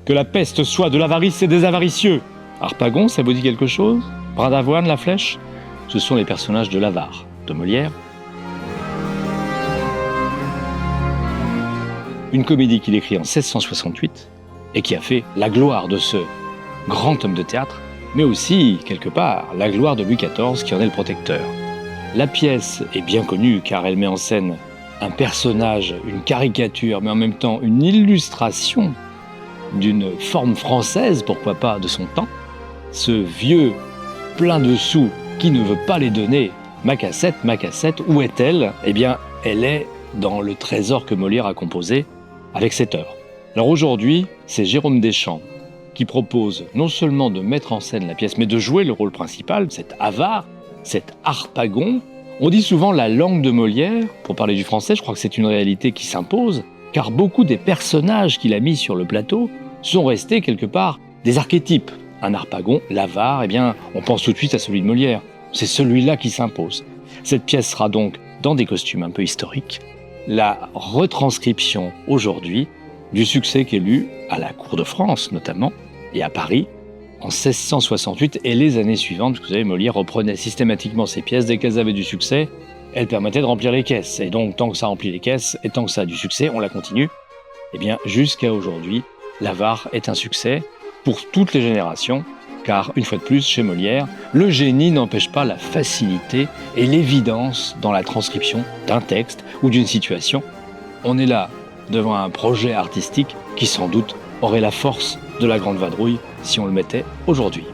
Que la peste soit de l'avarice et des avaricieux. Harpagon, ça vous dit quelque chose? Brin d'avoine, la flèche? Ce sont les personnages de l'Avare, de Molière. Une comédie qu'il écrit en 1668 et qui a fait la gloire de ce grand homme de théâtre, mais aussi, quelque part, la gloire de Louis XIV qui en est le protecteur. La pièce est bien connue car elle met en scène un personnage, une caricature, mais en même temps une illustration d'une forme française, pourquoi pas, de son temps. Ce vieux plein de sous qui ne veut pas les donner. Ma cassette, où est-elle? Eh bien, elle est dans le trésor que Molière a composé avec cette œuvre. Alors aujourd'hui, c'est Jérôme Deschamps qui propose non seulement de mettre en scène la pièce, mais de jouer le rôle principal, cet avare, cet harpagon. On dit souvent la langue de Molière, pour parler du français, je crois que c'est une réalité qui s'impose, car beaucoup des personnages qu'il a mis sur le plateau sont restés quelque part des archétypes. Un harpagon, l'avare, eh bien, on pense tout de suite à celui de Molière. C'est celui-là qui s'impose. Cette pièce sera donc dans des costumes un peu historiques, la retranscription aujourd'hui du succès qu'elle eut à la cour de France notamment, et à Paris, en 1668 et les années suivantes, parce que vous savez, Molière reprenait systématiquement ses pièces dès qu'elles avaient du succès, elles permettaient de remplir les caisses. Et donc, tant que ça remplit les caisses, et tant que ça a du succès, on la continue. Eh bien, jusqu'à aujourd'hui, l'avare est un succès pour toutes les générations, car, une fois de plus, chez Molière, le génie n'empêche pas la facilité et l'évidence dans la transcription d'un texte ou d'une situation. On est là devant un projet artistique qui, sans doute, aurait la force de la Grande Vadrouille si on le mettait aujourd'hui.